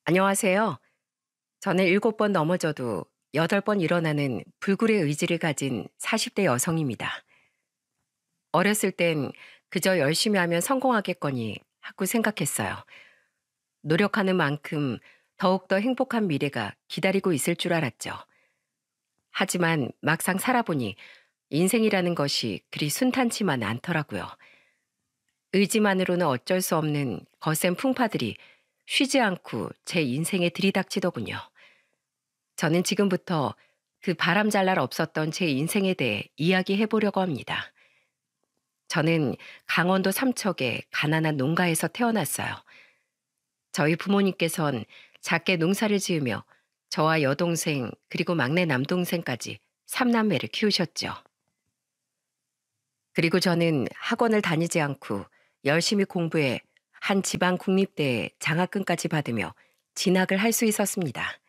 안녕하세요. 저는 7번 넘어져도 8번 일어나는 불굴의 의지를 가진 40대 여성입니다. 어렸을 땐 그저 열심히 하면 성공하겠거니 하고 생각했어요. 노력하는 만큼 더욱더 행복한 미래가 기다리고 있을 줄 알았죠. 하지만 막상 살아보니 인생이라는 것이 그리 순탄치만 않더라고요. 의지만으로는 어쩔 수 없는 거센 풍파들이 쉬지 않고 제 인생에 들이닥치더군요. 저는 지금부터 그 바람잘날 없었던 제 인생에 대해 이야기해 보려고 합니다. 저는 강원도 삼척의 가난한 농가에서 태어났어요. 저희 부모님께선 작게 농사를 지으며 저와 여동생 그리고 막내 남동생까지 3남매를 키우셨죠. 그리고 저는 학원을 다니지 않고 열심히 공부해 한 지방 국립대에 장학금까지 받으며 진학을 할 수 있었습니다.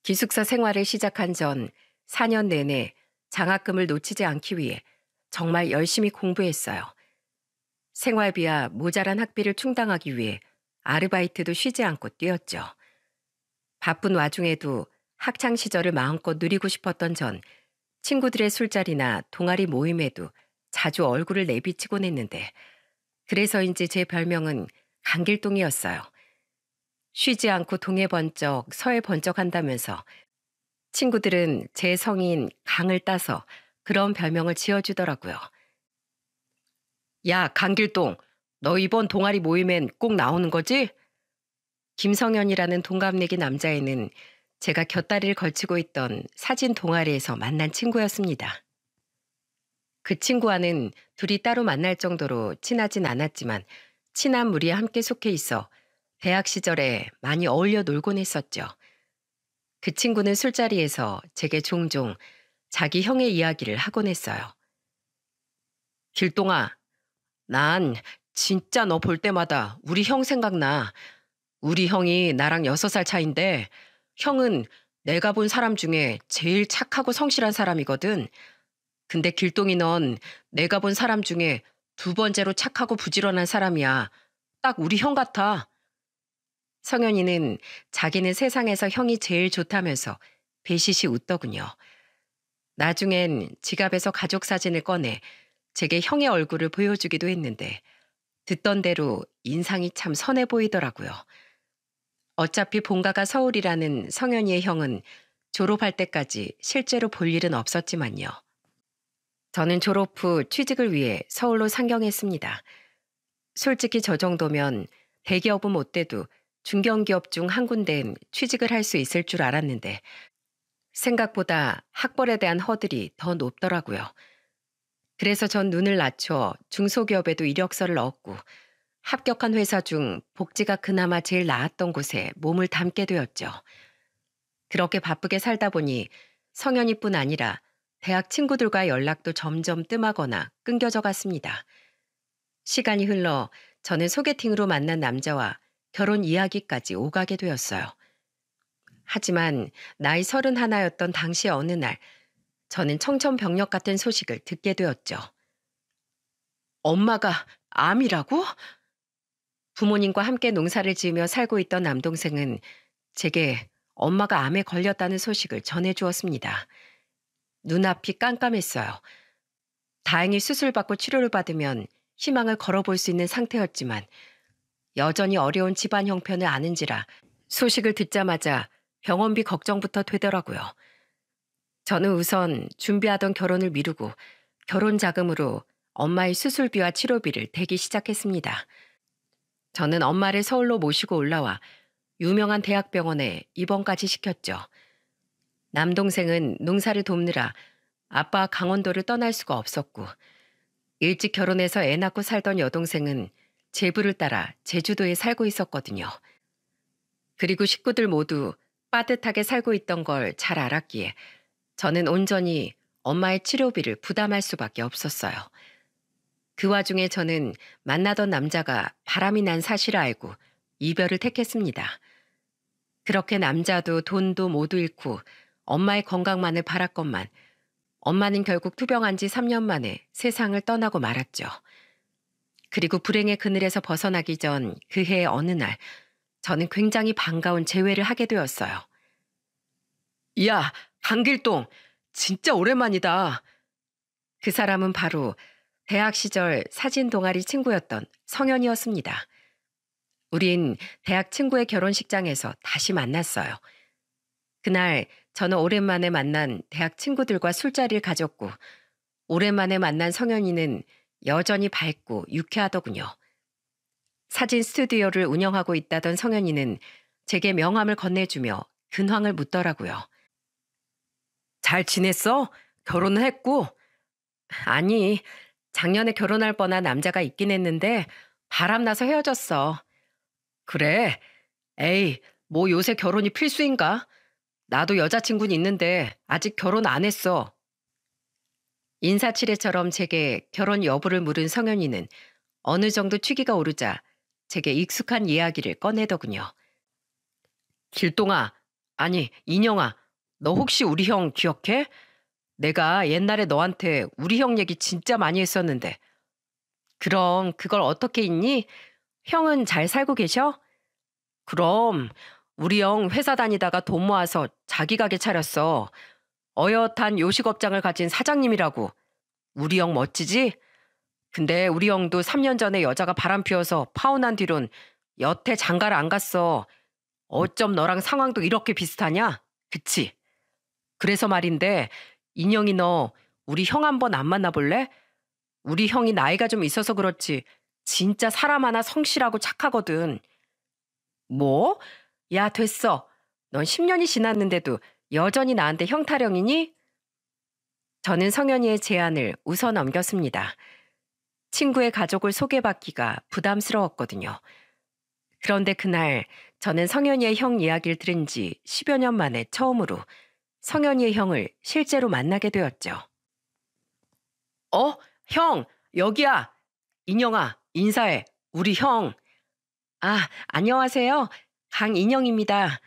기숙사 생활을 시작한 전 4년 내내 장학금을 놓치지 않기 위해 정말 열심히 공부했어요. 생활비와 모자란 학비를 충당하기 위해 아르바이트도 쉬지 않고 뛰었죠. 바쁜 와중에도 학창 시절을 마음껏 누리고 싶었던 전 친구들의 술자리나 동아리 모임에도 자주 얼굴을 내비치곤 했는데 그래서인지 제 별명은 강길동이었어요. 쉬지 않고 동해 번쩍 서해 번쩍 한다면서 친구들은 제 성인 강을 따서 그런 별명을 지어주더라고요. 야, 강길동, 너 이번 동아리 모임엔 꼭 나오는 거지? 김성현이라는 동갑내기 남자애는 제가 곁다리를 걸치고 있던 사진 동아리에서 만난 친구였습니다. 그 친구와는 둘이 따로 만날 정도로 친하진 않았지만 친한 무리에 함께 속해 있어 대학 시절에 많이 어울려 놀곤 했었죠. 그 친구는 술자리에서 제게 종종 자기 형의 이야기를 하곤 했어요. 길동아, 난 진짜 너 볼 때마다 우리 형 생각나. 우리 형이 나랑 6살 차인데 형은 내가 본 사람 중에 제일 착하고 성실한 사람이거든. 근데 길동이 넌 내가 본 사람 중에 두 번째로 착하고 부지런한 사람이야. 딱 우리 형 같아. 성현이는 자기는 세상에서 형이 제일 좋다면서 배시시 웃더군요. 나중엔 지갑에서 가족 사진을 꺼내 제게 형의 얼굴을 보여주기도 했는데 듣던 대로 인상이 참 선해 보이더라고요. 어차피 본가가 서울이라는 성현이의 형은 졸업할 때까지 실제로 볼 일은 없었지만요. 저는 졸업 후 취직을 위해 서울로 상경했습니다. 솔직히 저 정도면 대기업은 못 돼도 중견기업 중 한 군데엔 취직을 할 수 있을 줄 알았는데 생각보다 학벌에 대한 허들이 더 높더라고요. 그래서 전 눈을 낮춰 중소기업에도 이력서를 넣었고 합격한 회사 중 복지가 그나마 제일 나았던 곳에 몸을 담게 되었죠. 그렇게 바쁘게 살다 보니 성현이뿐 아니라 대학 친구들과 연락도 점점 뜸하거나 끊겨져 갔습니다. 시간이 흘러 저는 소개팅으로 만난 남자와 결혼 이야기까지 오가게 되었어요. 하지만 나이 31였던 당시 어느 날 저는 청천벽력 같은 소식을 듣게 되었죠. 엄마가 암이라고? 부모님과 함께 농사를 지으며 살고 있던 남동생은 제게 엄마가 암에 걸렸다는 소식을 전해주었습니다. 눈앞이 깜깜했어요. 다행히 수술받고 치료를 받으면 희망을 걸어볼 수 있는 상태였지만 여전히 어려운 집안 형편을 아는지라 소식을 듣자마자 병원비 걱정부터 되더라고요. 저는 우선 준비하던 결혼을 미루고 결혼 자금으로 엄마의 수술비와 치료비를 대기 시작했습니다. 저는 엄마를 서울로 모시고 올라와 유명한 대학병원에 입원까지 시켰죠. 남동생은 농사를 돕느라 아빠 강원도를 떠날 수가 없었고 일찍 결혼해서 애 낳고 살던 여동생은 제부를 따라 제주도에 살고 있었거든요. 그리고 식구들 모두 빠듯하게 살고 있던 걸 잘 알았기에 저는 온전히 엄마의 치료비를 부담할 수밖에 없었어요. 그 와중에 저는 만나던 남자가 바람이 난 사실을 알고 이별을 택했습니다. 그렇게 남자도 돈도 모두 잃고 엄마의 건강만을 바랐건만 엄마는 결국 투병한 지 3년 만에 세상을 떠나고 말았죠. 그리고 불행의 그늘에서 벗어나기 전 그해 어느 날 저는 굉장히 반가운 재회를 하게 되었어요. 야, 강길동, 진짜 오랜만이다. 그 사람은 바로 대학 시절 사진 동아리 친구였던 성현이었습니다. 우린 대학 친구의 결혼식장에서 다시 만났어요. 그날 저는 오랜만에 만난 대학 친구들과 술자리를 가졌고 오랜만에 만난 성현이는 여전히 밝고 유쾌하더군요. 사진 스튜디오를 운영하고 있다던 성현이는 제게 명함을 건네주며 근황을 묻더라고요. 잘 지냈어? 결혼은 했고? 아니, 작년에 결혼할 뻔한 남자가 있긴 했는데 바람나서 헤어졌어. 그래? 에이, 뭐 요새 결혼이 필수인가? 나도 여자친구는 있는데 아직 결혼 안 했어. 인사치레처럼 제게 결혼 여부를 물은 성현이는 어느 정도 취기가 오르자 제게 익숙한 이야기를 꺼내더군요. 길동아, 아니 인영아, 너 혹시 우리 형 기억해? 내가 옛날에 너한테 우리 형 얘기 진짜 많이 했었는데. 그럼 그걸 어떻게 잊니? 형은 잘 살고 계셔? 그럼 우리 형 회사 다니다가 돈 모아서 자기 가게 차렸어. 어엿한 요식업장을 가진 사장님이라고. 우리 형 멋지지? 근데 우리 형도 3년 전에 여자가 바람 피워서 파혼한 뒤론 여태 장가를 안 갔어. 어쩜 너랑 상황도 이렇게 비슷하냐? 그치? 그래서 말인데 인영이 너 우리 형 한번 안 만나볼래? 우리 형이 나이가 좀 있어서 그렇지 진짜 사람 하나 성실하고 착하거든. 뭐? 야 됐어. 넌 10년이 지났는데도 여전히 나한테 형 타령이니? 저는 성현이의 제안을 웃어 넘겼습니다. 친구의 가족을 소개받기가 부담스러웠거든요. 그런데 그날 저는 성현이의 형 이야기를 들은 지 10여 년 만에 처음으로 성현이의 형을 실제로 만나게 되었죠. 형, 여기야. 인영아, 인사해. 우리 형. 아, 안녕하세요. 강인영입니다.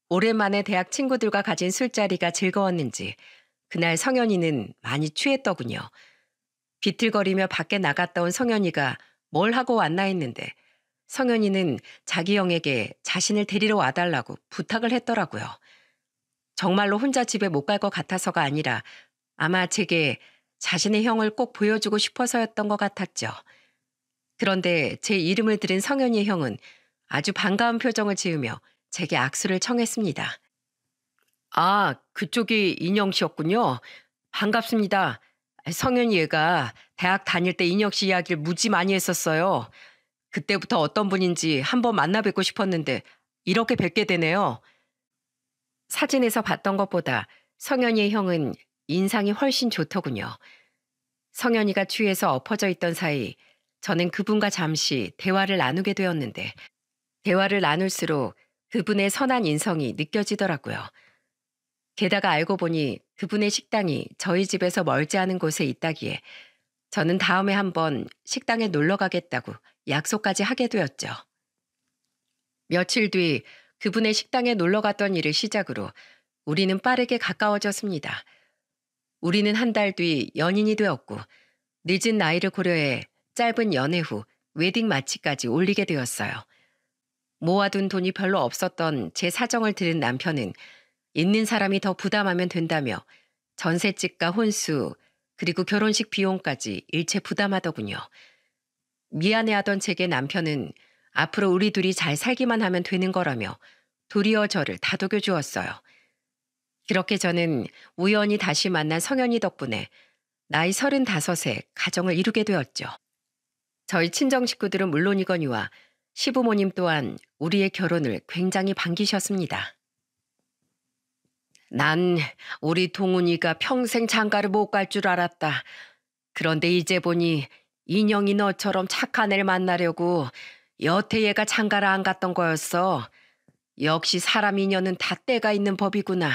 오랜만에 대학 친구들과 가진 술자리가 즐거웠는지 그날 성현이는 많이 취했더군요. 비틀거리며 밖에 나갔다 온 성현이가 뭘 하고 왔나 했는데 성현이는 자기 형에게 자신을 데리러 와달라고 부탁을 했더라고요. 정말로 혼자 집에 못 갈 것 같아서가 아니라 아마 제게 자신의 형을 꼭 보여주고 싶어서였던 것 같았죠. 그런데 제 이름을 들은 성현이의 형은 아주 반가운 표정을 지으며 제게 악수를 청했습니다. 아, 그쪽이 인영 씨였군요. 반갑습니다. 성현이 얘가 대학 다닐 때 인영 씨 이야기를 무지 많이 했었어요. 그때부터 어떤 분인지 한번 만나 뵙고 싶었는데 이렇게 뵙게 되네요. 사진에서 봤던 것보다 성현이의 형은 인상이 훨씬 좋더군요. 성현이가 취해서 엎어져 있던 사이 저는 그분과 잠시 대화를 나누게 되었는데 대화를 나눌수록 그분의 선한 인성이 느껴지더라고요. 게다가 알고 보니 그분의 식당이 저희 집에서 멀지 않은 곳에 있다기에 저는 다음에 한번 식당에 놀러 가겠다고 약속까지 하게 되었죠. 며칠 뒤 그분의 식당에 놀러 갔던 일을 시작으로 우리는 빠르게 가까워졌습니다. 우리는 한 달 뒤 연인이 되었고 늦은 나이를 고려해 짧은 연애 후 웨딩 마치까지 올리게 되었어요. 모아둔 돈이 별로 없었던 제 사정을 들은 남편은 있는 사람이 더 부담하면 된다며 전셋집과 혼수 그리고 결혼식 비용까지 일체 부담하더군요. 미안해하던 제게 남편은 앞으로 우리 둘이 잘 살기만 하면 되는 거라며 도리어 저를 다독여 주었어요. 그렇게 저는 우연히 다시 만난 성현이 덕분에 나이 35에 가정을 이루게 되었죠. 저희 친정 식구들은 물론이거니와 시부모님 또한 우리의 결혼을 굉장히 반기셨습니다. 난 우리 동훈이가 평생 장가를 못 갈 줄 알았다. 그런데 이제 보니 인영이 너처럼 착한 애를 만나려고 여태 얘가 장가를 안 갔던 거였어. 역시 사람 인연은 다 때가 있는 법이구나.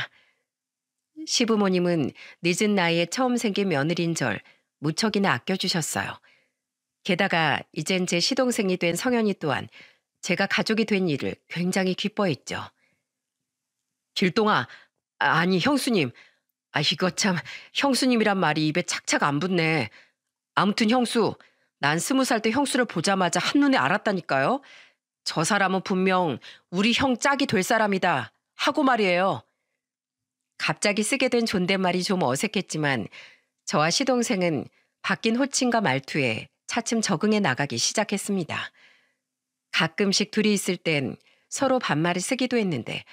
시부모님은 늦은 나이에 처음 생긴 며느리인절 무척이나 아껴주셨어요. 게다가 이젠 제 시동생이 된 성현이 또한 제가 가족이 된 일을 굉장히 기뻐했죠. 길동아, 아니 형수님. 이거 참 형수님이란 말이 입에 착착 안 붙네. 아무튼 형수, 난 20살 때 형수를 보자마자 한눈에 알았다니까요. 저 사람은 분명 우리 형 짝이 될 사람이다 하고 말이에요. 갑자기 쓰게 된 존댓말이 좀 어색했지만 저와 시동생은 바뀐 호칭과 말투에 차츰 적응해 나가기 시작했습니다. 가끔씩 둘이 있을 땐 서로 반말을 쓰기도 했는데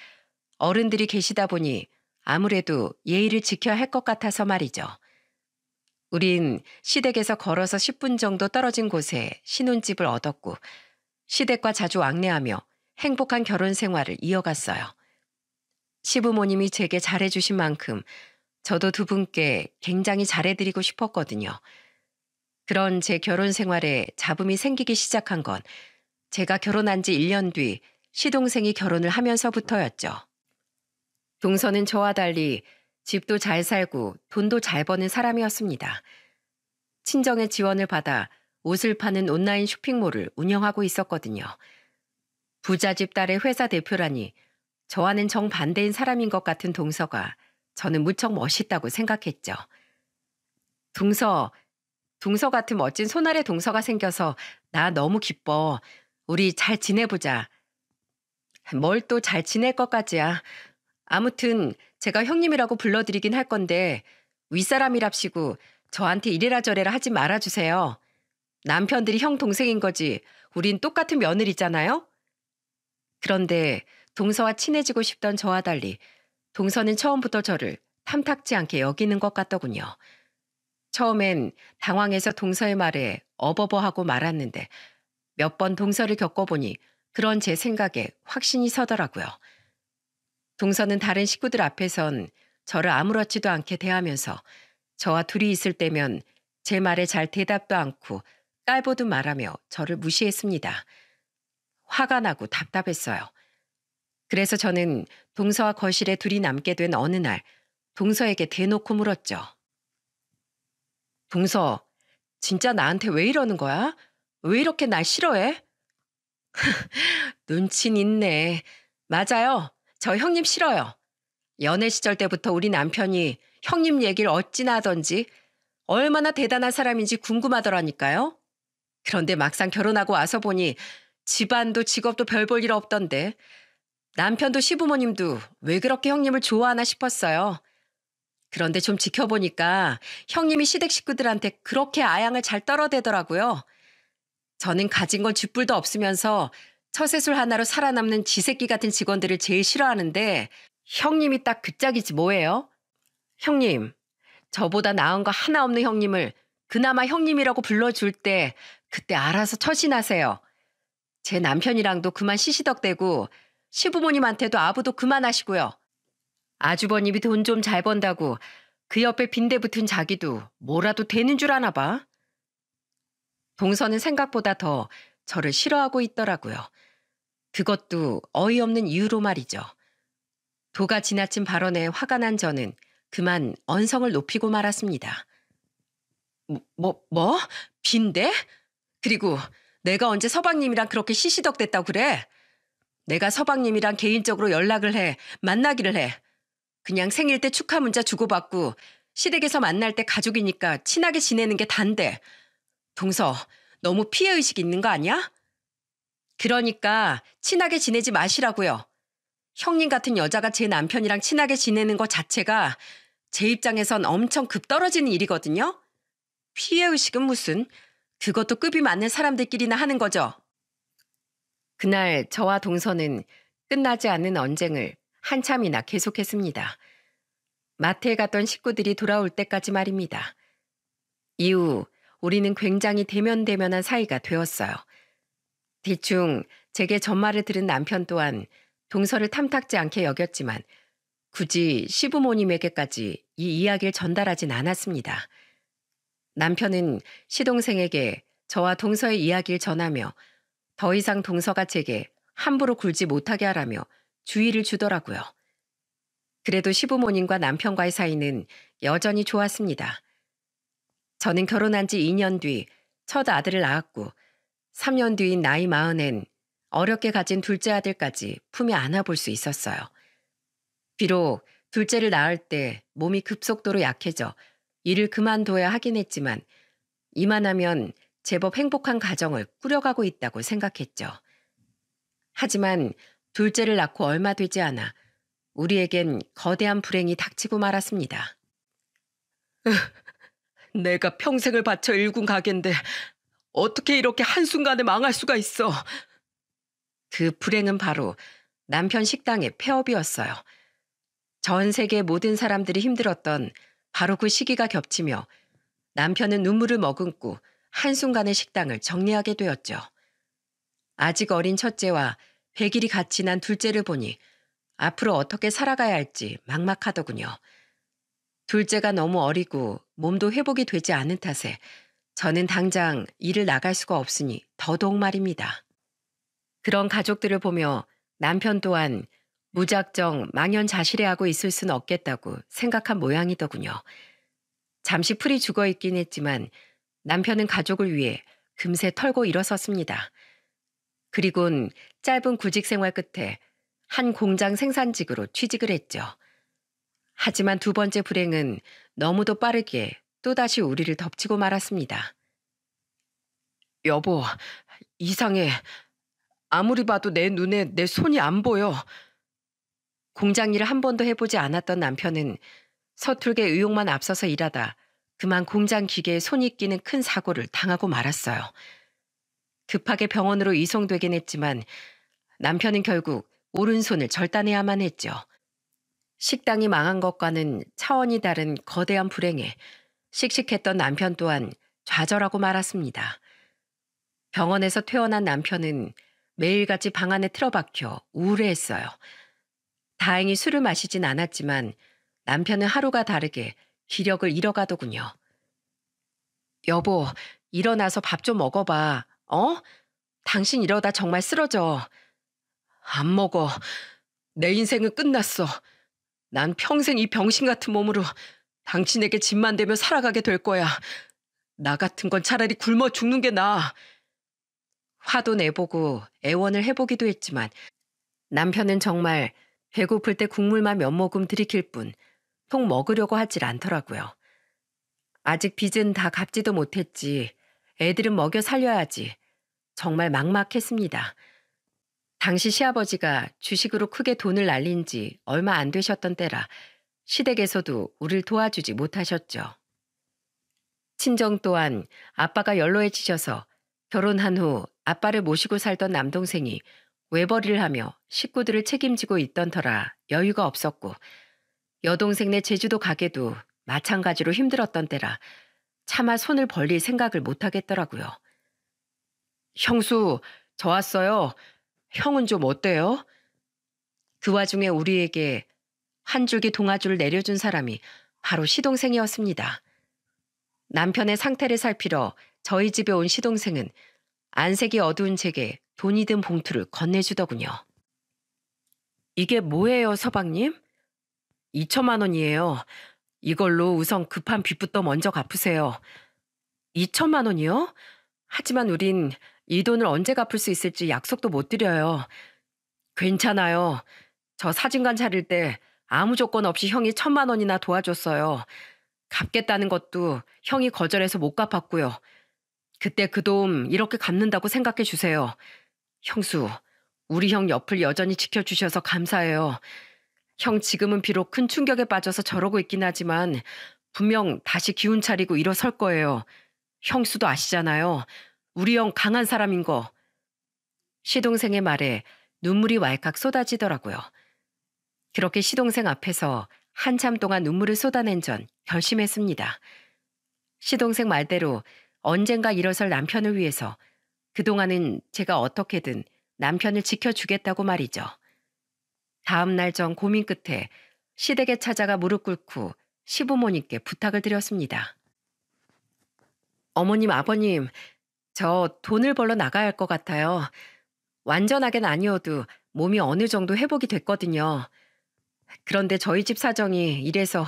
어른들이 계시다 보니 아무래도 예의를 지켜야 할 것 같아서 말이죠. 우린 시댁에서 걸어서 10분 정도 떨어진 곳에 신혼집을 얻었고 시댁과 자주 왕래하며 행복한 결혼 생활을 이어갔어요. 시부모님이 제게 잘해주신 만큼 저도 두 분께 굉장히 잘해드리고 싶었거든요. 그런 제 결혼 생활에 잡음이 생기기 시작한 건 제가 결혼한 지 1년 뒤 시동생이 결혼을 하면서부터였죠. 동서는 저와 달리 집도 잘 살고 돈도 잘 버는 사람이었습니다. 친정의 지원을 받아 옷을 파는 온라인 쇼핑몰을 운영하고 있었거든요. 부잣집 딸의 회사 대표라니 저와는 정반대인 사람인 것 같은 동서가 저는 무척 멋있다고 생각했죠. 동서 같은 멋진 손아래 동서가 생겨서 나 너무 기뻐. 우리 잘 지내보자. 뭘 또 잘 지낼 것까지야. 아무튼 제가 형님이라고 불러드리긴 할 건데 윗사람이랍시고 저한테 이래라 저래라 하지 말아주세요. 남편들이 형 동생인 거지 우린 똑같은 며느리잖아요. 그런데 동서와 친해지고 싶던 저와 달리 동서는 처음부터 저를 탐탁지 않게 여기는 것 같더군요. 처음엔 당황해서 동서의 말에 어버버하고 말았는데 몇 번 동서를 겪어보니 그런 제 생각에 확신이 서더라고요. 동서는 다른 식구들 앞에선 저를 아무렇지도 않게 대하면서 저와 둘이 있을 때면 제 말에 잘 대답도 않고 깔보듯 말하며 저를 무시했습니다. 화가 나고 답답했어요. 그래서 저는 동서와 거실에 둘이 남게 된 어느 날 동서에게 대놓고 물었죠. 동서, 진짜 나한테 왜 이러는 거야? 왜 이렇게 날 싫어해? 눈치는 있네. 맞아요. 저 형님 싫어요. 연애 시절 때부터 우리 남편이 형님 얘기를 어찌나 하던지 얼마나 대단한 사람인지 궁금하더라니까요. 그런데 막상 결혼하고 와서 보니 집안도 직업도 별 볼 일 없던데 남편도 시부모님도 왜 그렇게 형님을 좋아하나 싶었어요. 그런데 좀 지켜보니까 형님이 시댁 식구들한테 그렇게 아양을 잘 떨어대더라고요. 저는 가진 건 쥐뿔도 없으면서 처세술 하나로 살아남는 지새끼 같은 직원들을 제일 싫어하는데 형님이 딱 그 짝이지 뭐예요? 형님, 저보다 나은 거 하나 없는 형님을 그나마 형님이라고 불러줄 때 그때 알아서 처신하세요. 제 남편이랑도 그만 시시덕대고 시부모님한테도 아부도 그만하시고요. 아주버님이 돈 좀 잘 번다고 그 옆에 빈대 붙은 자기도 뭐라도 되는 줄 아나 봐. 동서는 생각보다 더 저를 싫어하고 있더라고요. 그것도 어이없는 이유로 말이죠. 도가 지나친 발언에 화가 난 저는 그만 언성을 높이고 말았습니다. 뭐? 빈대? 그리고 내가 언제 서방님이랑 그렇게 시시덕댔다고 그래? 내가 서방님이랑 개인적으로 연락을 해, 만나기를 해. 그냥 생일 때 축하 문자 주고받고 시댁에서 만날 때 가족이니까 친하게 지내는 게 단데. 동서, 너무 피해의식 있는 거 아니야? 그러니까 친하게 지내지 마시라고요. 형님 같은 여자가 제 남편이랑 친하게 지내는 것 자체가 제 입장에선 엄청 급 떨어지는 일이거든요. 피해의식은 무슨, 그것도 급이 맞는 사람들끼리나 하는 거죠. 그날 저와 동서는 끝나지 않는 언쟁을 한참이나 계속했습니다. 마트에 갔던 식구들이 돌아올 때까지 말입니다. 이후 우리는 굉장히 대면대면한 사이가 되었어요. 대충 제게 전말을 들은 남편 또한 동서를 탐탁지 않게 여겼지만 굳이 시부모님에게까지 이 이야기를 전달하진 않았습니다. 남편은 시동생에게 저와 동서의 이야기를 전하며 더 이상 동서가 제게 함부로 굴지 못하게 하라며 주의를 주더라고요. 그래도 시부모님과 남편과의 사이는 여전히 좋았습니다. 저는 결혼한 지 2년 뒤 첫 아들을 낳았고 3년 뒤인 나이 40엔 어렵게 가진 둘째 아들까지 품에 안아볼 수 있었어요. 비록 둘째를 낳을 때 몸이 급속도로 약해져 일을 그만둬야 하긴 했지만 이만하면 제법 행복한 가정을 꾸려가고 있다고 생각했죠. 하지만 둘째를 낳고 얼마 되지 않아 우리에겐 거대한 불행이 닥치고 말았습니다. 내가 평생을 바쳐 일군 가게인데 어떻게 이렇게 한순간에 망할 수가 있어. 그 불행은 바로 남편 식당의 폐업이었어요. 전 세계 모든 사람들이 힘들었던 바로 그 시기가 겹치며 남편은 눈물을 머금고 한순간에 식당을 정리하게 되었죠. 아직 어린 첫째와 100일이 같이 난 둘째를 보니 앞으로 어떻게 살아가야 할지 막막하더군요. 둘째가 너무 어리고 몸도 회복이 되지 않은 탓에 저는 당장 일을 나갈 수가 없으니 더더욱 말입니다. 그런 가족들을 보며 남편 또한 무작정 망연자실해하고 있을 수는 없겠다고 생각한 모양이더군요. 잠시 풀이 죽어 있긴 했지만 남편은 가족을 위해 금세 털고 일어섰습니다. 그리곤 짧은 구직 생활 끝에 한 공장 생산직으로 취직을 했죠. 하지만 두 번째 불행은 너무도 빠르게 또다시 우리를 덮치고 말았습니다. 여보, 이상해. 아무리 봐도 내 눈에 내 손이 안 보여. 공장 일을 한 번도 해보지 않았던 남편은 서툴게 의욕만 앞서서 일하다 그만 공장 기계에 손이 끼는 큰 사고를 당하고 말았어요. 급하게 병원으로 이송되긴 했지만 남편은 결국 오른손을 절단해야만 했죠. 식당이 망한 것과는 차원이 다른 거대한 불행에 씩씩했던 남편 또한 좌절하고 말았습니다. 병원에서 퇴원한 남편은 매일같이 방 안에 틀어박혀 우울해했어요. 다행히 술을 마시진 않았지만 남편은 하루가 다르게 기력을 잃어가더군요. 여보, 일어나서 밥 좀 먹어봐. 어? 당신 이러다 정말 쓰러져. 안 먹어. 내 인생은 끝났어. 난 평생 이 병신 같은 몸으로 당신에게 짐만 되며 살아가게 될 거야. 나 같은 건 차라리 굶어 죽는 게 나아. 화도 내보고 애원을 해보기도 했지만 남편은 정말 배고플 때 국물만 몇 모금 들이킬 뿐 통 먹으려고 하질 않더라고요. 아직 빚은 다 갚지도 못했지. 애들은 먹여 살려야지. 정말 막막했습니다. 당시 시아버지가 주식으로 크게 돈을 날린 지 얼마 안 되셨던 때라 시댁에서도 우릴 도와주지 못하셨죠. 친정 또한 아빠가 연로해지셔서 결혼한 후 아빠를 모시고 살던 남동생이 외벌이를 하며 식구들을 책임지고 있던 터라 여유가 없었고 여동생네 제주도 가게도 마찬가지로 힘들었던 때라 차마 손을 벌릴 생각을 못하겠더라고요. 형수, 저 왔어요. 형은 좀 어때요? 그 와중에 우리에게 한 줄기 동아줄을 내려준 사람이 바로 시동생이었습니다. 남편의 상태를 살피러 저희 집에 온 시동생은 안색이 어두운 제게 돈이 든 봉투를 건네주더군요. 이게 뭐예요, 서방님? 2천만 원이에요. 이걸로 우선 급한 빚부터 먼저 갚으세요. 2천만 원이요? 하지만 우린 이 돈을 언제 갚을 수 있을지 약속도 못 드려요. 괜찮아요. 저 사진관 차릴 때 아무 조건 없이 형이 1,000만 원이나 도와줬어요. 갚겠다는 것도 형이 거절해서 못 갚았고요. 그때 그 도움 이렇게 갚는다고 생각해 주세요. 형수, 우리 형 옆을 여전히 지켜주셔서 감사해요. 형 지금은 비록 큰 충격에 빠져서 저러고 있긴 하지만 분명 다시 기운 차리고 일어설 거예요. 형수도 아시잖아요. 우리 형 강한 사람인 거. 시동생의 말에 눈물이 왈칵 쏟아지더라고요. 그렇게 시동생 앞에서 한참 동안 눈물을 쏟아낸 전 결심했습니다. 시동생 말대로 언젠가 일어설 남편을 위해서 그동안은 제가 어떻게든 남편을 지켜주겠다고 말이죠. 다음 날 전 고민 끝에 시댁에 찾아가 무릎 꿇고 시부모님께 부탁을 드렸습니다. 어머님, 아버님, 저 돈을 벌러 나가야 할 것 같아요. 완전하게는 아니어도 몸이 어느 정도 회복이 됐거든요. 그런데 저희 집 사정이 이래서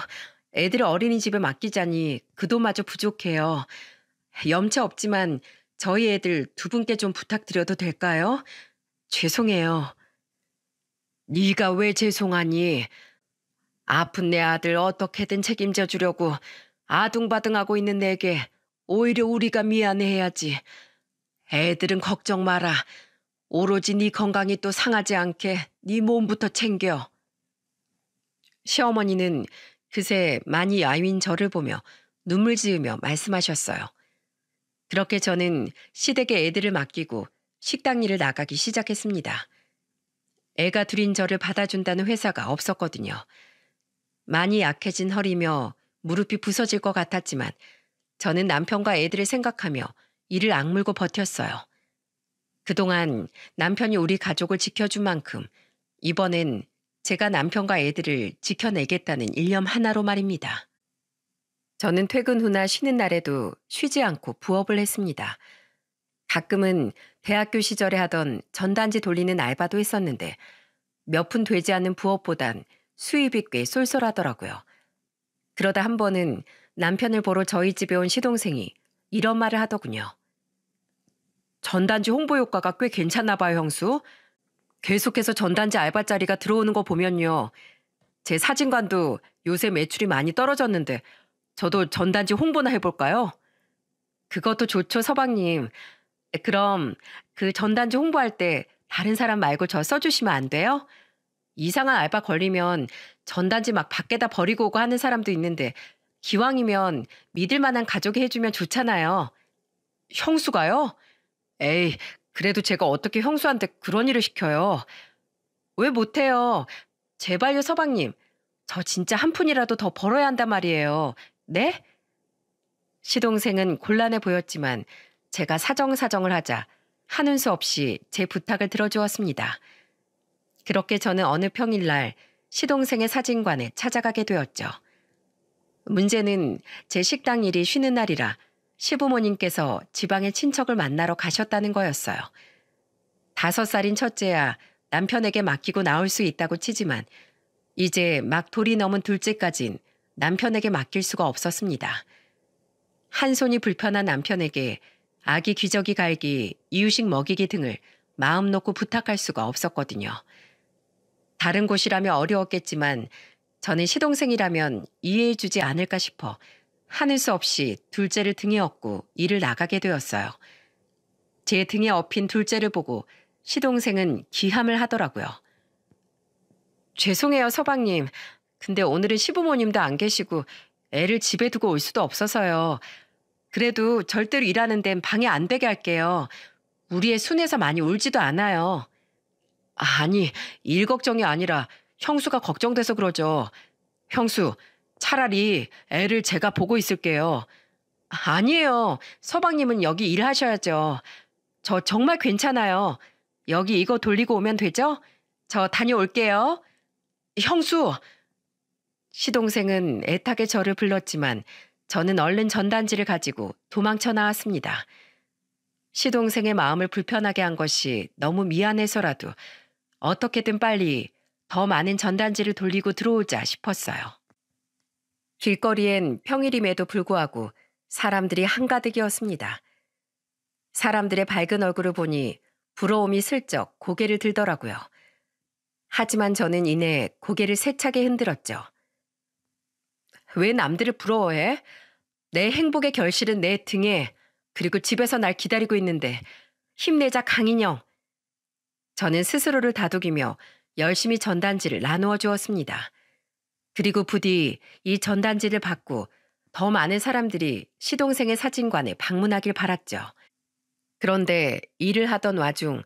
애들을 어린이집에 맡기자니 그 돈마저 부족해요. 염차 없지만 저희 애들 두 분께 좀 부탁드려도 될까요? 죄송해요. 네가 왜 죄송하니? 아픈 내 아들 어떻게든 책임져 주려고 아둥바둥하고 있는 내게 오히려 우리가 미안해야지. 애들은 걱정 마라. 오로지 네 건강이 또 상하지 않게 네 몸부터 챙겨. 시어머니는 그새 많이 야윈 저를 보며 눈물 지으며 말씀하셨어요. 그렇게 저는 시댁에 애들을 맡기고 식당 일을 나가기 시작했습니다. 애가 둘인 저를 받아준다는 회사가 없었거든요. 많이 약해진 허리며 무릎이 부서질 것 같았지만 저는 남편과 애들을 생각하며 이를 악물고 버텼어요. 그동안 남편이 우리 가족을 지켜준 만큼 이번엔 제가 남편과 애들을 지켜내겠다는 일념 하나로 말입니다. 저는 퇴근 후나 쉬는 날에도 쉬지 않고 부업을 했습니다. 가끔은 대학교 시절에 하던 전단지 돌리는 알바도 했었는데 몇 푼 되지 않는 부업보단 수입이 꽤 쏠쏠하더라고요. 그러다 한 번은 남편을 보러 저희 집에 온 시동생이 이런 말을 하더군요. 전단지 홍보 효과가 꽤 괜찮나 봐요, 형수. 계속해서 전단지 알바자리가 들어오는 거 보면요. 제 사진관도 요새 매출이 많이 떨어졌는데 저도 전단지 홍보나 해볼까요? 그것도 좋죠, 서방님. 그럼 그 전단지 홍보할 때 다른 사람 말고 저 써주시면 안 돼요? 이상한 알바 걸리면 전단지 막 밖에다 버리고 오고 하는 사람도 있는데 기왕이면 믿을 만한 가족이 해주면 좋잖아요. 형수가요? 에이, 그래도 제가 어떻게 형수한테 그런 일을 시켜요. 왜 못해요? 제발요, 서방님. 저 진짜 한 푼이라도 더 벌어야 한단 말이에요. 네? 시동생은 곤란해 보였지만 제가 사정사정을 하자 하는 수 없이 제 부탁을 들어주었습니다. 그렇게 저는 어느 평일날 시동생의 사진관에 찾아가게 되었죠. 문제는 제 식당 일이 쉬는 날이라 시부모님께서 지방의 친척을 만나러 가셨다는 거였어요. 5살인 첫째야 남편에게 맡기고 나올 수 있다고 치지만 이제 막 돌이 넘은 둘째까진 남편에게 맡길 수가 없었습니다. 한 손이 불편한 남편에게 아기 기저귀 갈기, 이유식 먹이기 등을 마음 놓고 부탁할 수가 없었거든요. 다른 곳이라면 어려웠겠지만 저는 시동생이라면 이해해주지 않을까 싶어 하는 수 없이 둘째를 등에 업고 일을 나가게 되었어요. 제 등에 업힌 둘째를 보고 시동생은 기함을 하더라고요. 죄송해요, 서방님. 근데 오늘은 시부모님도 안 계시고 애를 집에 두고 올 수도 없어서요. 그래도 절대로 일하는 데는 방해 안 되게 할게요. 우리 애 순해서 많이 울지도 않아요. 아니, 일 걱정이 아니라 형수가 걱정돼서 그러죠. 형수, 차라리 애를 제가 보고 있을게요. 아니에요. 서방님은 여기 일하셔야죠. 저 정말 괜찮아요. 여기 이거 돌리고 오면 되죠? 저 다녀올게요. 형수! 시동생은 애타게 저를 불렀지만 저는 얼른 전단지를 가지고 도망쳐 나왔습니다. 시동생의 마음을 불편하게 한 것이 너무 미안해서라도 어떻게든 빨리 더 많은 전단지를 돌리고 들어오자 싶었어요. 길거리엔 평일임에도 불구하고 사람들이 한가득이었습니다. 사람들의 밝은 얼굴을 보니 부러움이 슬쩍 고개를 들더라고요. 하지만 저는 이내 고개를 세차게 흔들었죠. 왜 남들을 부러워해? 내 행복의 결실은 내 등에, 그리고 집에서 날 기다리고 있는데 힘내자 강인영. 저는 스스로를 다독이며 열심히 전단지를 나누어 주었습니다. 그리고 부디 이 전단지를 받고 더 많은 사람들이 시동생의 사진관에 방문하길 바랐죠. 그런데 일을 하던 와중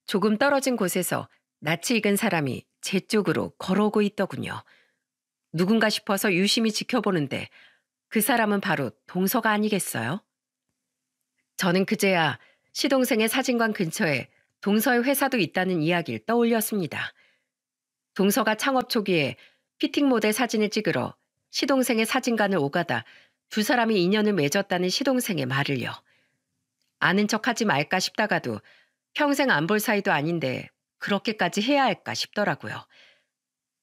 조금 떨어진 곳에서 낯이 익은 사람이 제 쪽으로 걸어오고 있더군요. 누군가 싶어서 유심히 지켜보는데 그 사람은 바로 동서가 아니겠어요? 저는 그제야 시동생의 사진관 근처에 동서의 회사도 있다는 이야기를 떠올렸습니다. 동서가 창업 초기에 피팅 모델 사진을 찍으러 시동생의 사진관을 오가다 두 사람이 인연을 맺었다는 시동생의 말을요. 아는 척하지 말까 싶다가도 평생 안 볼 사이도 아닌데 그렇게까지 해야 할까 싶더라고요.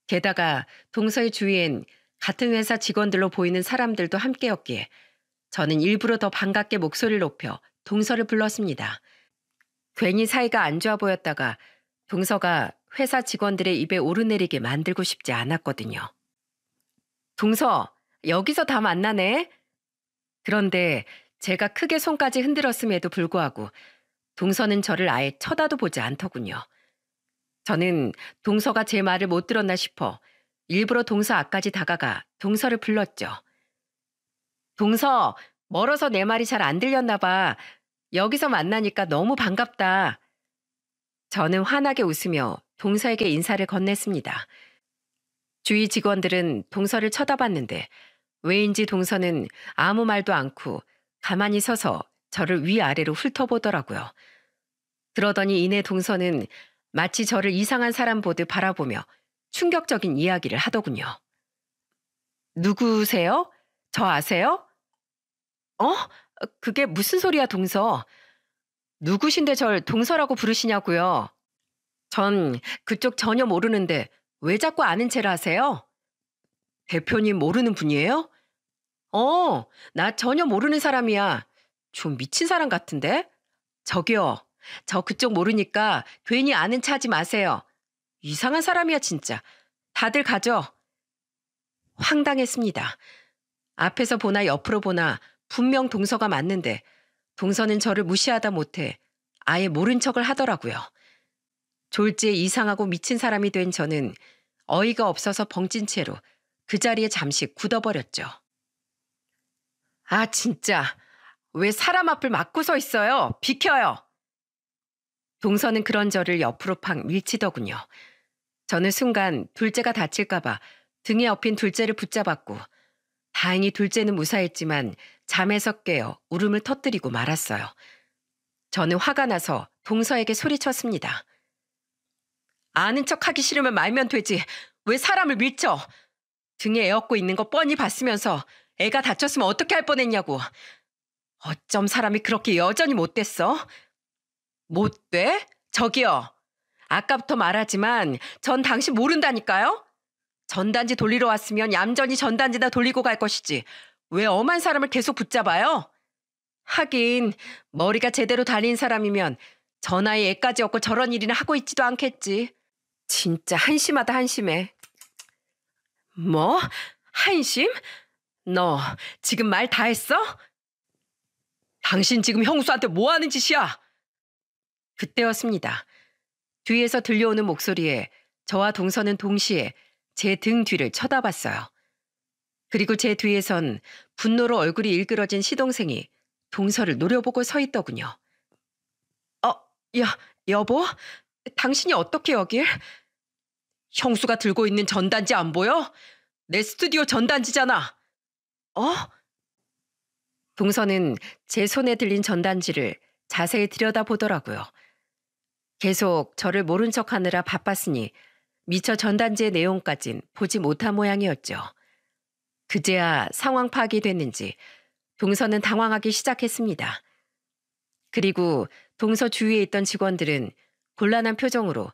게다가 동서의 주위엔 같은 회사 직원들로 보이는 사람들도 함께였기에 저는 일부러 더 반갑게 목소리를 높여 동서를 불렀습니다. 괜히 사이가 안 좋아 보였다가 동서가 회사 직원들의 입에 오르내리게 만들고 싶지 않았거든요. 동서, 여기서 다 만나네? 그런데 제가 크게 손까지 흔들었음에도 불구하고 동서는 저를 아예 쳐다도 보지 않더군요. 저는 동서가 제 말을 못 들었나 싶어 일부러 동서 앞까지 다가가 동서를 불렀죠. 동서, 멀어서 내 말이 잘 안 들렸나 봐. 여기서 만나니까 너무 반갑다. 저는 환하게 웃으며 동서에게 인사를 건넸습니다. 주위 직원들은 동서를 쳐다봤는데 왜인지 동서는 아무 말도 않고 가만히 서서 저를 위아래로 훑어보더라고요. 그러더니 이내 동서는 마치 저를 이상한 사람 보듯 바라보며 충격적인 이야기를 하더군요. 누구세요? 저 아세요? 어? 그게 무슨 소리야, 동서? 누구신데 절 동서라고 부르시냐고요? 전 그쪽 전혀 모르는데 왜 자꾸 아는 체를 하세요? 대표님 모르는 분이에요? 나 전혀 모르는 사람이야. 좀 미친 사람 같은데? 저기요, 저 그쪽 모르니까 괜히 아는 체 하지 마세요. 이상한 사람이야, 진짜. 다들 가죠. 황당했습니다. 앞에서 보나 옆으로 보나 분명 동서가 맞는데 동서는 저를 무시하다 못해 아예 모른 척을 하더라고요. 졸지에 이상하고 미친 사람이 된 저는 어이가 없어서 벙찐 채로 그 자리에 잠시 굳어버렸죠. 아, 진짜. 왜 사람 앞을 막고 서 있어요? 비켜요. 동서는 그런 저를 옆으로 팍 밀치더군요. 저는 순간 둘째가 다칠까봐 등에 업힌 둘째를 붙잡았고 다행히 둘째는 무사했지만 잠에서 깨어 울음을 터뜨리고 말았어요. 저는 화가 나서 동서에게 소리쳤습니다. 아는 척하기 싫으면 말면 되지. 왜 사람을 밀쳐? 등에 애 업고 있는 거 뻔히 봤으면서 애가 다쳤으면 어떻게 할 뻔했냐고. 어쩜 사람이 그렇게 여전히 못됐어? 못돼? 저기요. 아까부터 말하지만 전 당신 모른다니까요? 전단지 돌리러 왔으면 얌전히 전단지나 돌리고 갈 것이지. 왜 엄한 사람을 계속 붙잡아요? 하긴 머리가 제대로 달린 사람이면 저 나이에 애까지 없고 저런 일이나 하고 있지도 않겠지. 진짜 한심하다 한심해. 뭐? 한심? 너 지금 말 다 했어? 당신 지금 형수한테 뭐 하는 짓이야? 그때였습니다. 뒤에서 들려오는 목소리에 저와 동서는 동시에 제 등 뒤를 쳐다봤어요. 그리고 제 뒤에선 분노로 얼굴이 일그러진 시동생이 동서를 노려보고 서 있더군요. 여보? 당신이 어떻게 여길? 형수가 들고 있는 전단지 안 보여? 내 스튜디오 전단지잖아. 동서는 제 손에 들린 전단지를 자세히 들여다보더라고요. 계속 저를 모른 척하느라 바빴으니 미처 전단지의 내용까진 보지 못한 모양이었죠. 그제야 상황 파악이 됐는지 동서는 당황하기 시작했습니다. 그리고 동서 주위에 있던 직원들은 곤란한 표정으로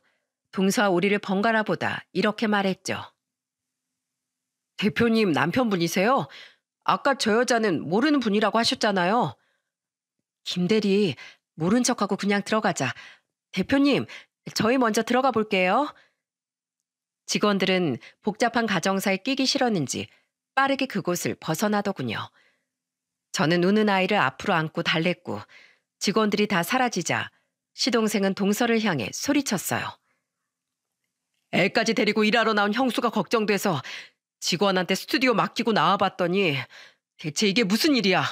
동서와 우리를 번갈아 보다 이렇게 말했죠. 대표님 남편분이세요? 아까 저 여자는 모르는 분이라고 하셨잖아요. 김대리, 모른 척하고 그냥 들어가자. 대표님, 저희 먼저 들어가 볼게요. 직원들은 복잡한 가정사에 끼기 싫었는지 빠르게 그곳을 벗어나더군요. 저는 우는 아이를 앞으로 안고 달랬고 직원들이 다 사라지자 시동생은 동서를 향해 소리쳤어요. 애까지 데리고 일하러 나온 형수가 걱정돼서 직원한테 스튜디오 맡기고 나와봤더니 대체 이게 무슨 일이야?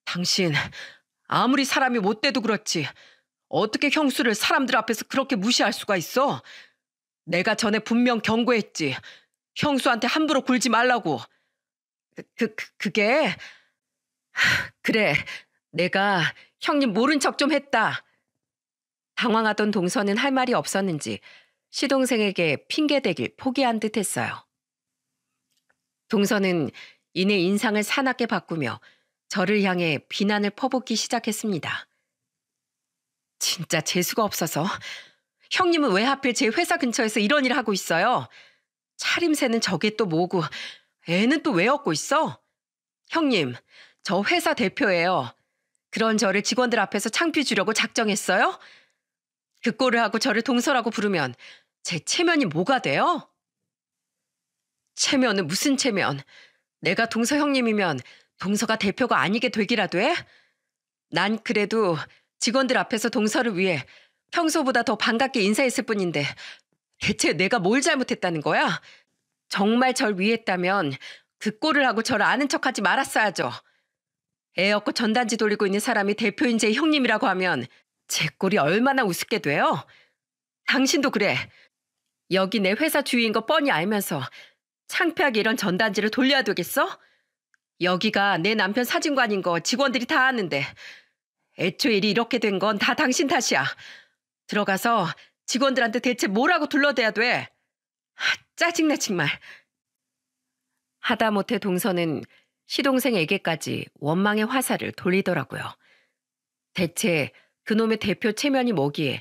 당신 아무리 사람이 못돼도 그렇지 어떻게 형수를 사람들 앞에서 그렇게 무시할 수가 있어? 내가 전에 분명 경고했지. 형수한테 함부로 굴지 말라고. 그게... 그래, 내가 형님 모른 척 좀 했다. 당황하던 동서는 할 말이 없었는지 시동생에게 핑계대길 포기한 듯 했어요. 동서는 이내 인상을 사납게 바꾸며 저를 향해 비난을 퍼붓기 시작했습니다. 진짜 재수가 없어서. 형님은 왜 하필 제 회사 근처에서 이런 일을 하고 있어요? 차림새는 저게 또 뭐고 애는 또 왜 얻고 있어? 형님, 저 회사 대표예요. 그런 저를 직원들 앞에서 창피 주려고 작정했어요? 그 꼴을 하고 저를 동서라고 부르면 제 체면이 뭐가 돼요? 체면은 무슨 체면? 내가 동서 형님이면 동서가 대표가 아니게 되기라도 해? 난 그래도 직원들 앞에서 동서를 위해 평소보다 더 반갑게 인사했을 뿐인데 대체 내가 뭘 잘못했다는 거야? 정말 절 위했다면 그 꼴을 하고 저를 아는 척하지 말았어야죠. 애 얻고 전단지 돌리고 있는 사람이 대표인 제 형님이라고 하면 제 꼴이 얼마나 우습게 돼요? 당신도 그래. 여기 내 회사 주위인 거 뻔히 알면서 창피하게 이런 전단지를 돌려야 되겠어? 여기가 내 남편 사진관인 거 직원들이 다 아는데 애초에 일이 이렇게 된 건 다 당신 탓이야. 들어가서 직원들한테 대체 뭐라고 둘러대야 돼? 짜증나 정말. 하다못해 동서는 시동생에게까지 원망의 화살을 돌리더라고요. 대체 그놈의 대표 체면이 뭐기에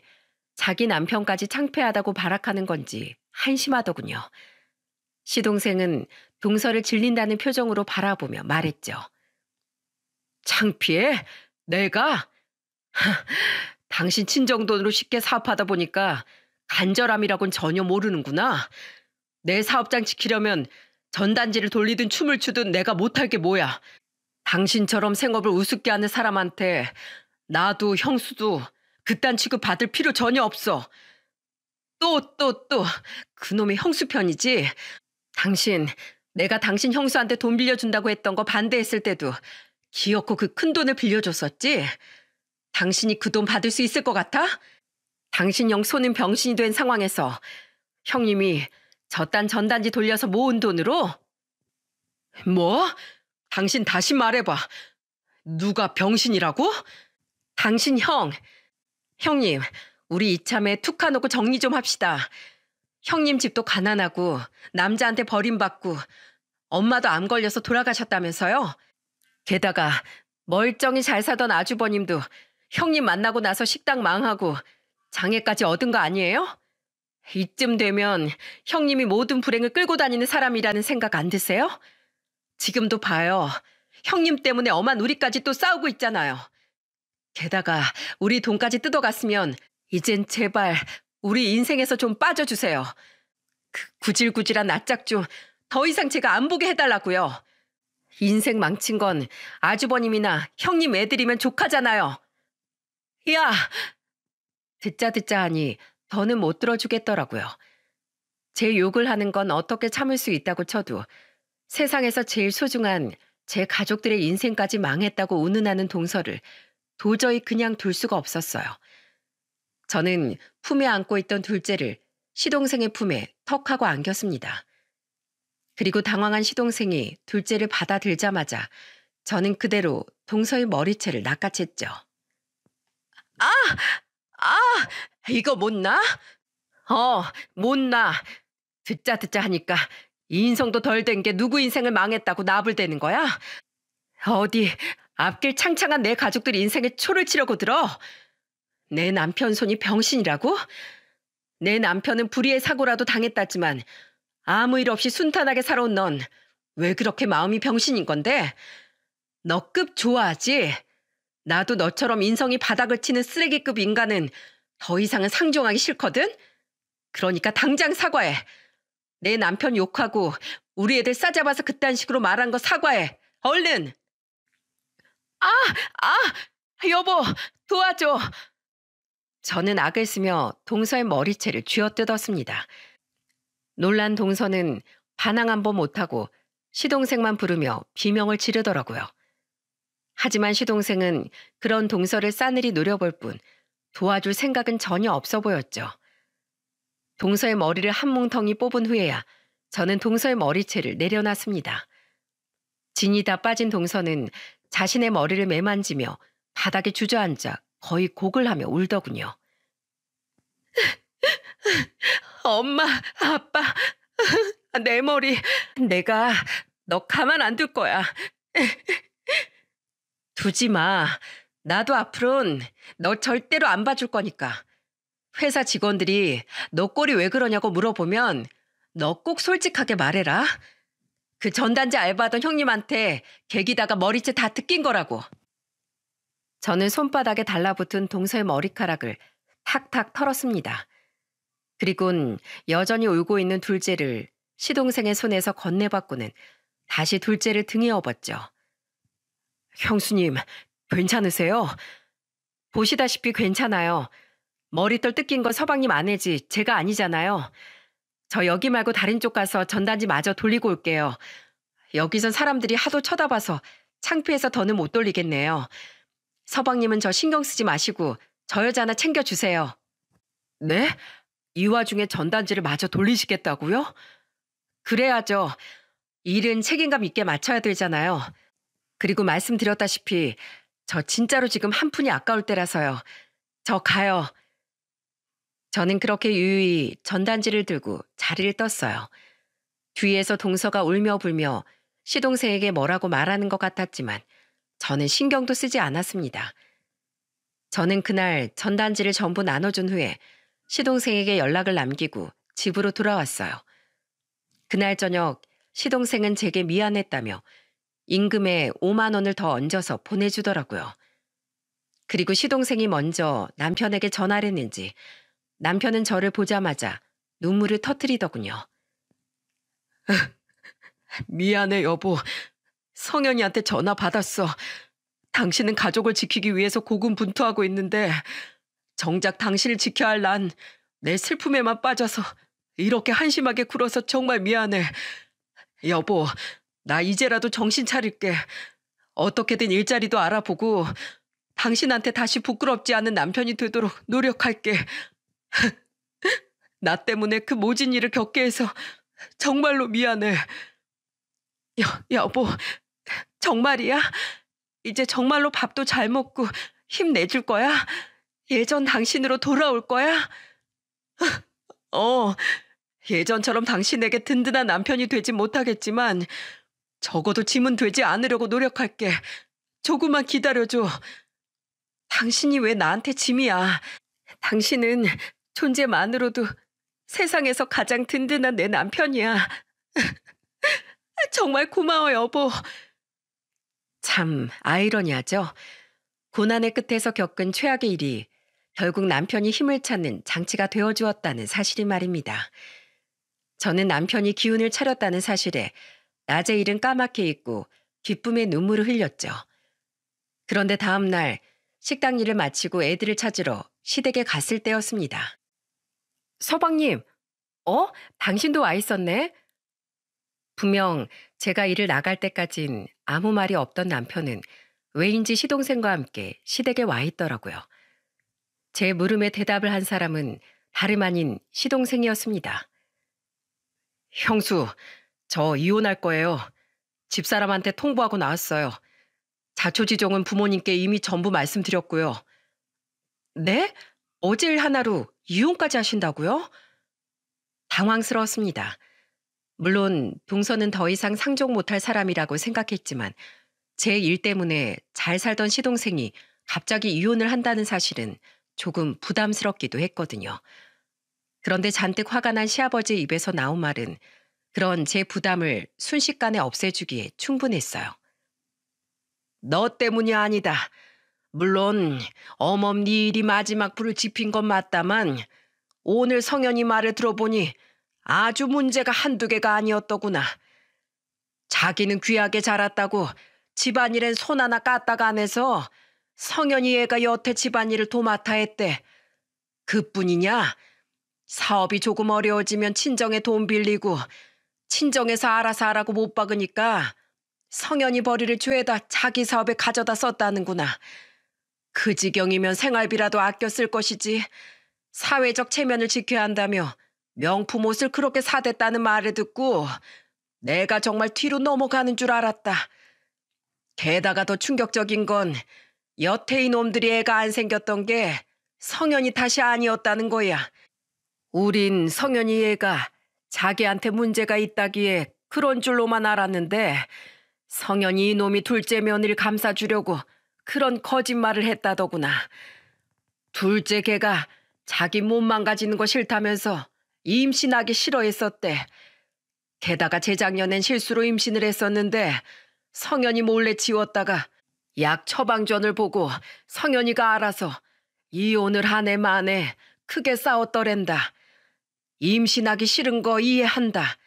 자기 남편까지 창피하다고 발악하는 건지 한심하더군요. 시동생은 동서를 질린다는 표정으로 바라보며 말했죠. 창피해? 내가? 당신 친정돈으로 쉽게 사업하다 보니까 간절함이라곤 전혀 모르는구나. 내 사업장 지키려면 전단지를 돌리든 춤을 추든 내가 못할 게 뭐야. 당신처럼 생업을 우습게 하는 사람한테 나도 형수도 그딴 취급 받을 필요 전혀 없어. 또 그놈의 형수 편이지. 당신 내가 당신 형수한테 돈 빌려준다고 했던 거 반대했을 때도 기어코 그 큰 돈을 빌려줬었지. 당신이 그 돈 받을 수 있을 것 같아? 당신 형 손은 병신이 된 상황에서 형님이 저딴 전단지 돌려서 모은 돈으로? 뭐? 당신 다시 말해봐. 누가 병신이라고? 당신 형님, 우리 이참에 툭 하놓고 정리 좀 합시다. 형님 집도 가난하고 남자한테 버림받고 엄마도 암 걸려서 돌아가셨다면서요? 게다가 멀쩡히 잘 사던 아주버님도 형님 만나고 나서 식당 망하고 장애까지 얻은 거 아니에요? 이쯤 되면 형님이 모든 불행을 끌고 다니는 사람이라는 생각 안 드세요? 지금도 봐요. 형님 때문에 엄한 우리까지 또 싸우고 있잖아요. 게다가 우리 돈까지 뜯어갔으면 이젠 제발 우리 인생에서 좀 빠져주세요. 그 구질구질한 낯짝 좀 더 이상 제가 안 보게 해달라고요. 인생 망친 건 아주버님이나 형님 애들이면 족하잖아요. 야! 듣자 하니 더는 못 들어주겠더라고요. 제 욕을 하는 건 어떻게 참을 수 있다고 쳐도 세상에서 제일 소중한 제 가족들의 인생까지 망했다고 운운하는 동서를 도저히 그냥 둘 수가 없었어요. 저는 품에 안고 있던 둘째를 시동생의 품에 턱하고 안겼습니다. 그리고 당황한 시동생이 둘째를 받아들자마자 저는 그대로 동서의 머리채를 낚아챘죠. 아! 이거 못 나? 못 나. 듣자 하니까 인성도 덜 된 게 누구 인생을 망했다고 나불대는 거야? 어디 앞길 창창한 내 가족들 인생에 초를 치려고 들어? 내 남편 손이 병신이라고? 내 남편은 불의의 사고라도 당했다지만 아무 일 없이 순탄하게 살아온 넌 왜 그렇게 마음이 병신인 건데? 너급 좋아하지? 나도 너처럼 인성이 바닥을 치는 쓰레기급 인간은 더 이상은 상종하기 싫거든? 그러니까 당장 사과해. 내 남편 욕하고 우리 애들 싸잡아서 그딴 식으로 말한 거 사과해. 얼른! 여보, 도와줘. 저는 악을 쓰며 동서의 머리채를 쥐어뜯었습니다. 놀란 동서는 반항 한 번 못하고 시동생만 부르며 비명을 지르더라고요. 하지만 시동생은 그런 동서를 싸늘히 노려볼 뿐 도와줄 생각은 전혀 없어 보였죠. 동서의 머리를 한 뭉텅이 뽑은 후에야 저는 동서의 머리채를 내려놨습니다. 진이 다 빠진 동서는 자신의 머리를 매만지며 바닥에 주저앉아 거의 곡을 하며 울더군요. 엄마, 아빠, 내 머리, 내가 너 가만 안 둘 거야. 두지 마. 나도 앞으론 너 절대로 안 봐줄 거니까. 회사 직원들이 너 꼴이 왜 그러냐고 물어보면 너 꼭 솔직하게 말해라. 그 전단지 알바하던 형님한테 개기다가 머리채 다 뜯긴 거라고. 저는 손바닥에 달라붙은 동서의 머리카락을 탁탁 털었습니다. 그리곤 여전히 울고 있는 둘째를 시동생의 손에서 건네받고는 다시 둘째를 등에 업었죠. 형수님, 괜찮으세요? 보시다시피 괜찮아요. 머리털 뜯긴 건 서방님 아내지 제가 아니잖아요. 저 여기 말고 다른 쪽 가서 전단지 마저 돌리고 올게요. 여기선 사람들이 하도 쳐다봐서 창피해서 더는 못 돌리겠네요. 서방님은 저 신경 쓰지 마시고 저 여자 하나 챙겨주세요. 네? 이 와중에 전단지를 마저 돌리시겠다고요? 그래야죠. 일은 책임감 있게 맞춰야 되잖아요. 그리고 말씀드렸다시피 저 진짜로 지금 한 푼이 아까울 때라서요. 저 가요. 저는 그렇게 유유히 전단지를 들고 자리를 떴어요. 뒤에서 동서가 울며 불며 시동생에게 뭐라고 말하는 것 같았지만 저는 신경도 쓰지 않았습니다. 저는 그날 전단지를 전부 나눠준 후에 시동생에게 연락을 남기고 집으로 돌아왔어요. 그날 저녁 시동생은 제게 미안했다며 임금에 5만 원을 더 얹어서 보내주더라고요. 그리고 시동생이 먼저 남편에게 전화를 했는지 남편은 저를 보자마자 눈물을 터뜨리더군요. 미안해 여보. 성현이한테 전화 받았어. 당신은 가족을 지키기 위해서 고군분투하고 있는데 정작 당신을 지켜야 할 난 내 슬픔에만 빠져서 이렇게 한심하게 굴어서 정말 미안해. 여보, 나 이제라도 정신 차릴게. 어떻게든 일자리도 알아보고 당신한테 다시 부끄럽지 않은 남편이 되도록 노력할게. 나 때문에 그 모진 일을 겪게 해서 정말로 미안해. 여보, 정말이야? 이제 정말로 밥도 잘 먹고 힘내줄 거야? 예전 당신으로 돌아올 거야? 예전처럼 당신에게 든든한 남편이 되진 못하겠지만 적어도 짐은 되지 않으려고 노력할게. 조금만 기다려줘. 당신이 왜 나한테 짐이야? 당신은 존재만으로도 세상에서 가장 든든한 내 남편이야. 정말 고마워, 여보. 참 아이러니하죠. 고난의 끝에서 겪은 최악의 일이 결국 남편이 힘을 찾는 장치가 되어주었다는 사실이 말입니다. 저는 남편이 기운을 차렸다는 사실에 낮에 일은 까맣게 잊고 기쁨의 눈물을 흘렸죠. 그런데 다음 날 식당 일을 마치고 애들을 찾으러 시댁에 갔을 때였습니다. 서방님, 당신도 와 있었네? 분명 제가 일을 나갈 때까진 아무 말이 없던 남편은 왜인지 시동생과 함께 시댁에 와 있더라고요. 제 물음에 대답을 한 사람은 다름 아닌 시동생이었습니다. 형수, 저 이혼할 거예요. 집사람한테 통보하고 나왔어요. 자초지종은 부모님께 이미 전부 말씀드렸고요. 네? 어제 일 하나로 이혼까지 하신다고요? 당황스러웠습니다. 물론 동서는 더 이상 상종 못할 사람이라고 생각했지만 제 일 때문에 잘 살던 시동생이 갑자기 이혼을 한다는 사실은 조금 부담스럽기도 했거든요. 그런데 잔뜩 화가 난 시아버지 입에서 나온 말은 그런 제 부담을 순식간에 없애주기에 충분했어요. 너 때문이 아니다. 물론 어멈 네 일이 마지막 불을 지핀 건 맞다만 오늘 성현이 말을 들어보니 아주 문제가 한두 개가 아니었더구나. 자기는 귀하게 자랐다고 집안일엔 손 하나 까딱 안 해서 성현이 애가 여태 집안일을 도맡아 했대. 그뿐이냐? 사업이 조금 어려워지면 친정에 돈 빌리고 친정에서 알아서 하라고 못 박으니까 성현이 벌이를 죄다 자기 사업에 가져다 썼다는구나. 그 지경이면 생활비라도 아껴 쓸 것이지. 사회적 체면을 지켜야 한다며 명품 옷을 그렇게 사댔다는 말을 듣고 내가 정말 뒤로 넘어가는 줄 알았다. 게다가 더 충격적인 건 여태 이놈들이 애가 안 생겼던 게 성현이 탓이 아니었다는 거야. 우린 성현이 애가 자기한테 문제가 있다기에 그런 줄로만 알았는데 성현이 이놈이 둘째 며느리를 감싸주려고 그런 거짓말을 했다더구나. 둘째 걔가 자기 몸 망가지는 거 싫다면서 임신하기 싫어했었대. 게다가 재작년엔 실수로 임신을 했었는데 성현이 몰래 지웠다가 약 처방전을 보고 성현이가 알아서 이혼을 한 해 만에 크게 싸웠더랜다. 임신하기 싫은 거 이해한다.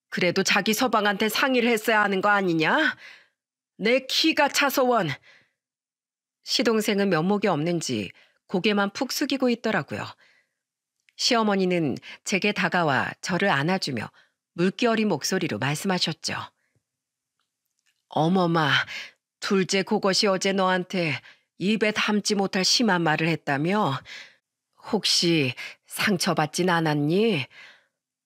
그래도 자기 서방한테 상의를 했어야 하는 거 아니냐? 내 키가 차서 원. 시동생은 면목이 없는지 고개만 푹 숙이고 있더라고요. 시어머니는 제게 다가와 저를 안아주며 물기 어린 목소리로 말씀하셨죠. 어머마, 둘째 그것이 어제 너한테 입에 담지 못할 심한 말을 했다며? 혹시 상처받진 않았니?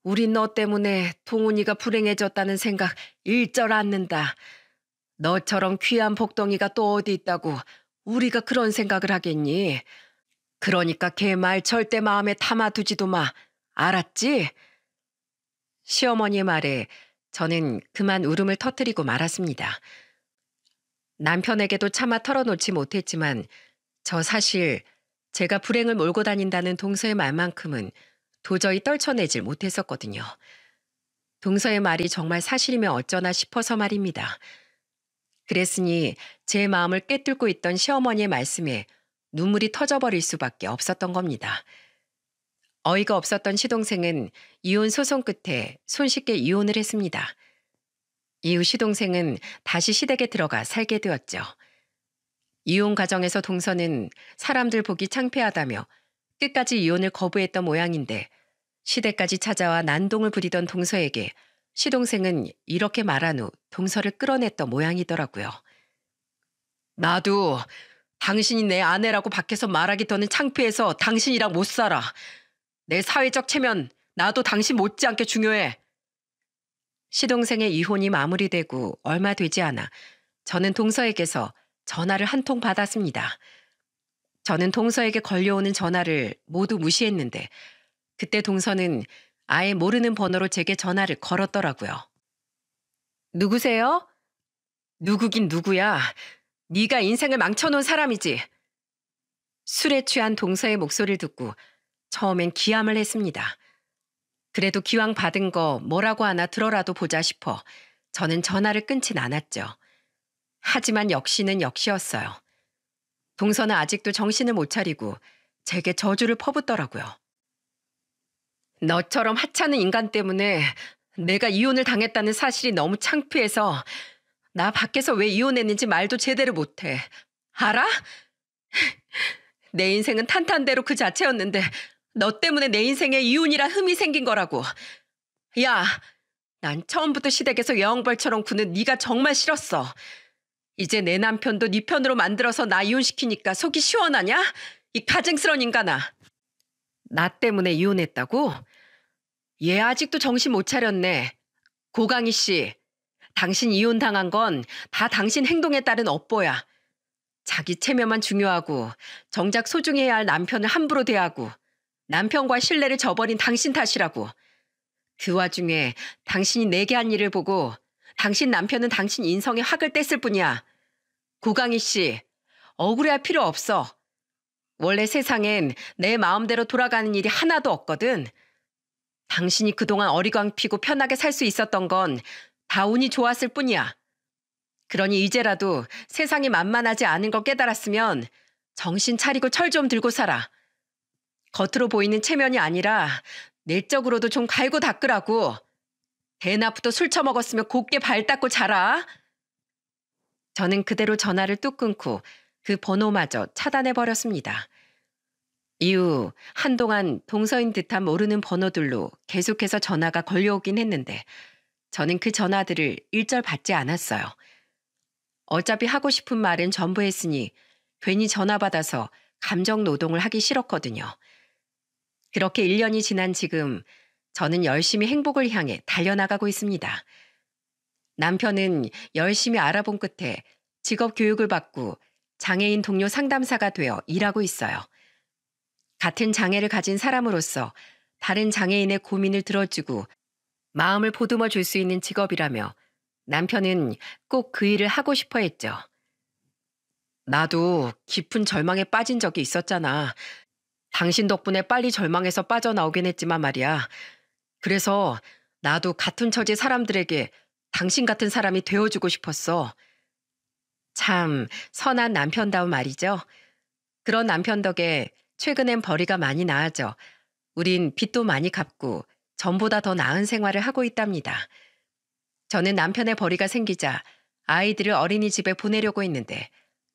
우린 너 때문에 동훈이가 불행해졌다는 생각 일절 않는다. 너처럼 귀한 복덩이가 또 어디 있다고 우리가 그런 생각을 하겠니? 그러니까 걔 말 절대 마음에 담아두지도 마. 알았지? 시어머니의 말에 저는 그만 울음을 터뜨리고 말았습니다. 남편에게도 차마 털어놓지 못했지만 저 사실 제가 불행을 몰고 다닌다는 동서의 말만큼은 도저히 떨쳐내질 못했었거든요. 동서의 말이 정말 사실이면 어쩌나 싶어서 말입니다. 그랬으니 제 마음을 꿰뚫고 있던 시어머니의 말씀에 눈물이 터져버릴 수밖에 없었던 겁니다. 어이가 없었던 시동생은 이혼 소송 끝에 손쉽게 이혼을 했습니다. 이후 시동생은 다시 시댁에 들어가 살게 되었죠. 이혼 과정에서 동서는 사람들 보기 창피하다며 끝까지 이혼을 거부했던 모양인데 시댁까지 찾아와 난동을 부리던 동서에게 시동생은 이렇게 말한 후 동서를 끌어냈던 모양이더라고요. 나도 당신이 내 아내라고 밖에서 말하기 더는 창피해서 당신이랑 못 살아. 내 사회적 체면 나도 당신 못지않게 중요해. 시동생의 이혼이 마무리되고 얼마 되지 않아 저는 동서에게서 전화를 한 통 받았습니다. 저는 동서에게 걸려오는 전화를 모두 무시했는데 그때 동서는 아예 모르는 번호로 제게 전화를 걸었더라고요. 누구세요? 누구긴 누구야. 네가 인생을 망쳐놓은 사람이지. 술에 취한 동서의 목소리를 듣고 처음엔 기함을 했습니다. 그래도 기왕 받은 거 뭐라고 하나 들어라도 보자 싶어 저는 전화를 끊진 않았죠. 하지만 역시는 역시였어요. 동서는 아직도 정신을 못 차리고 제게 저주를 퍼붓더라고요. 너처럼 하찮은 인간 때문에 내가 이혼을 당했다는 사실이 너무 창피해서 나 밖에서 왜 이혼했는지 말도 제대로 못해. 알아? 내 인생은 탄탄대로 그 자체였는데 너 때문에 내 인생에 이혼이란 흠이 생긴 거라고. 야, 난 처음부터 시댁에서 여왕벌처럼 구는 네가 정말 싫었어. 이제 내 남편도 네 편으로 만들어서 나 이혼시키니까 속이 시원하냐? 이 가증스러운 인간아. 나 때문에 이혼했다고? 얘 아직도 정신 못 차렸네. 고강희 씨, 당신 이혼당한 건 다 당신 행동에 따른 업보야. 자기 체면만 중요하고 정작 소중해야 할 남편을 함부로 대하고 남편과 신뢰를 저버린 당신 탓이라고. 그 와중에 당신이 내게 한 일을 보고 당신 남편은 당신 인성에 학을 뗐을 뿐이야. 고강희 씨, 억울해할 필요 없어. 원래 세상엔 내 마음대로 돌아가는 일이 하나도 없거든. 당신이 그동안 어리광 피고 편하게 살 수 있었던 건 다 운이 좋았을 뿐이야. 그러니 이제라도 세상이 만만하지 않은 걸 깨달았으면 정신 차리고 철 좀 들고 살아. 겉으로 보이는 체면이 아니라 내적으로도 좀 갈고 닦으라고. 대낮부터 술 처먹었으면 곱게 발 닦고 자라. 저는 그대로 전화를 뚝 끊고 그 번호마저 차단해버렸습니다. 이후 한동안 동서인 듯한 모르는 번호들로 계속해서 전화가 걸려오긴 했는데 저는 그 전화들을 일절 받지 않았어요. 어차피 하고 싶은 말은 전부 했으니 괜히 전화 받아서 감정 노동을 하기 싫었거든요. 그렇게 1년이 지난 지금 저는 열심히 행복을 향해 달려나가고 있습니다. 남편은 열심히 알아본 끝에 직업 교육을 받고 장애인 동료 상담사가 되어 일하고 있어요. 같은 장애를 가진 사람으로서 다른 장애인의 고민을 들어주고 마음을 보듬어 줄 수 있는 직업이라며 남편은 꼭 그 일을 하고 싶어 했죠. 나도 깊은 절망에 빠진 적이 있었잖아. 당신 덕분에 빨리 절망에서 빠져나오긴 했지만 말이야. 그래서 나도 같은 처지 사람들에게 당신 같은 사람이 되어주고 싶었어. 참 선한 남편다운 말이죠. 그런 남편 덕에 최근엔 벌이가 많이 나아져 우린 빚도 많이 갚고 전보다 더 나은 생활을 하고 있답니다. 저는 남편의 벌이가 생기자 아이들을 어린이집에 보내려고 했는데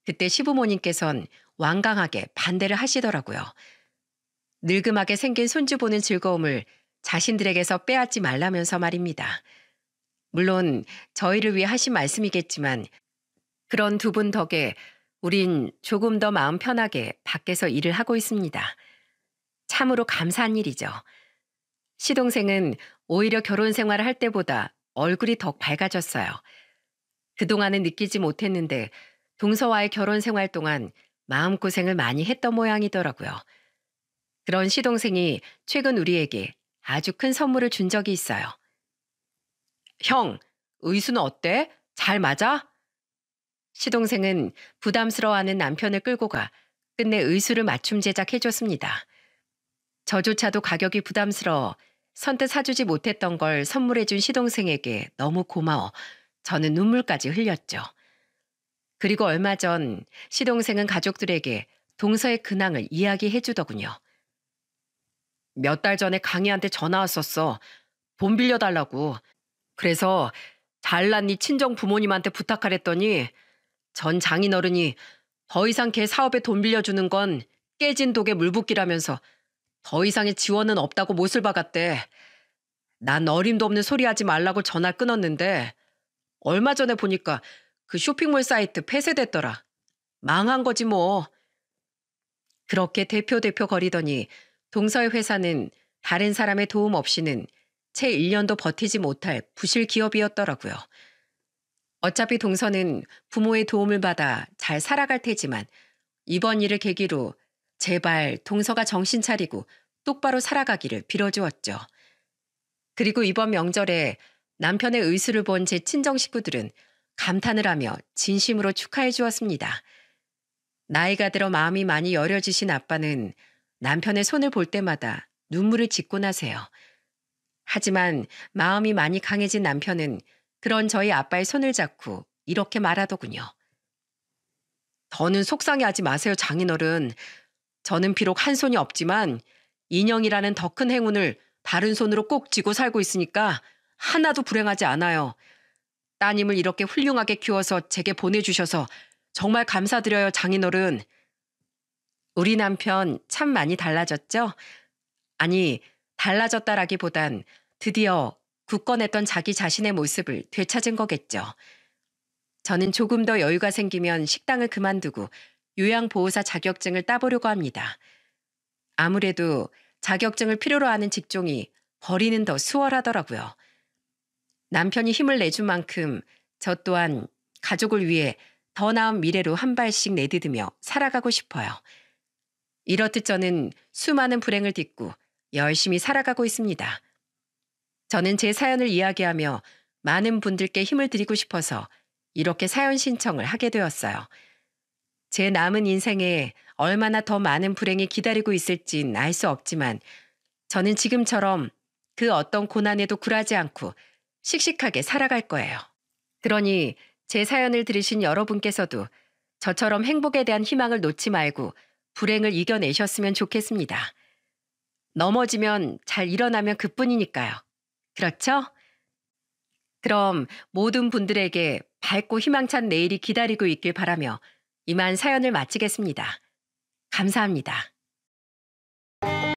그때 시부모님께선 완강하게 반대를 하시더라고요. 늙음하게 생긴 손주 보는 즐거움을 자신들에게서 빼앗지 말라면서 말입니다. 물론 저희를 위해 하신 말씀이겠지만 그런 두 분 덕에 우린 조금 더 마음 편하게 밖에서 일을 하고 있습니다. 참으로 감사한 일이죠. 시동생은 오히려 결혼 생활을 할 때보다 얼굴이 더 밝아졌어요. 그동안은 느끼지 못했는데 동서와의 결혼 생활 동안 마음고생을 많이 했던 모양이더라고요. 그런 시동생이 최근 우리에게 아주 큰 선물을 준 적이 있어요. 형, 의수는 어때? 잘 맞아? 시동생은 부담스러워하는 남편을 끌고 가 끝내 의수를 맞춤 제작해줬습니다. 저조차도 가격이 부담스러워 선뜻 사주지 못했던 걸 선물해준 시동생에게 너무 고마워 저는 눈물까지 흘렸죠. 그리고 얼마 전 시동생은 가족들에게 동서의 근황을 이야기해주더군요. 몇 달 전에 강희한테 전화 왔었어. 돈 빌려달라고. 그래서 잘난 네 친정 부모님한테 부탁하랬더니 전 장인어른이 더 이상 걔 사업에 돈 빌려주는 건 깨진 독에 물 붓기라면서 더 이상의 지원은 없다고 못을 박았대. 난 어림도 없는 소리 하지 말라고 전화를 끊었는데 얼마 전에 보니까 그 쇼핑몰 사이트 폐쇄됐더라. 망한 거지 뭐. 그렇게 대표 거리더니 동서의 회사는 다른 사람의 도움 없이는 채 1년도 버티지 못할 부실 기업이었더라고요. 어차피 동서는 부모의 도움을 받아 잘 살아갈 테지만 이번 일을 계기로 제발 동서가 정신 차리고 똑바로 살아가기를 빌어주었죠. 그리고 이번 명절에 남편의 의수를 본 제 친정 식구들은 감탄을 하며 진심으로 축하해 주었습니다. 나이가 들어 마음이 많이 여려지신 아빠는 남편의 손을 볼 때마다 눈물을 짓곤 하세요. 하지만 마음이 많이 강해진 남편은 그런 저희 아빠의 손을 잡고 이렇게 말하더군요. 더는 속상해하지 마세요, 장인어른. 저는 비록 한 손이 없지만 인형이라는 더 큰 행운을 다른 손으로 꼭 쥐고 살고 있으니까 하나도 불행하지 않아요. 따님을 이렇게 훌륭하게 키워서 제게 보내주셔서 정말 감사드려요, 장인어른. 우리 남편 참 많이 달라졌죠? 아니, 달라졌다라기보단 드디어 굳건했던 자기 자신의 모습을 되찾은 거겠죠. 저는 조금 더 여유가 생기면 식당을 그만두고 요양보호사 자격증을 따보려고 합니다. 아무래도 자격증을 필요로 하는 직종이 버리는 더 수월하더라고요. 남편이 힘을 내준 만큼 저 또한 가족을 위해 더 나은 미래로 한 발씩 내디디며 살아가고 싶어요. 이렇듯 저는 수많은 불행을 딛고 열심히 살아가고 있습니다. 저는 제 사연을 이야기하며 많은 분들께 힘을 드리고 싶어서 이렇게 사연 신청을 하게 되었어요. 제 남은 인생에 얼마나 더 많은 불행이 기다리고 있을진 알 수 없지만 저는 지금처럼 그 어떤 고난에도 굴하지 않고 씩씩하게 살아갈 거예요. 그러니 제 사연을 들으신 여러분께서도 저처럼 행복에 대한 희망을 놓지 말고 불행을 이겨내셨으면 좋겠습니다. 넘어지면 잘 일어나면 그뿐이니까요. 그렇죠? 그럼 모든 분들에게 밝고 희망찬 내일이 기다리고 있길 바라며 이만 사연을 마치겠습니다. 감사합니다.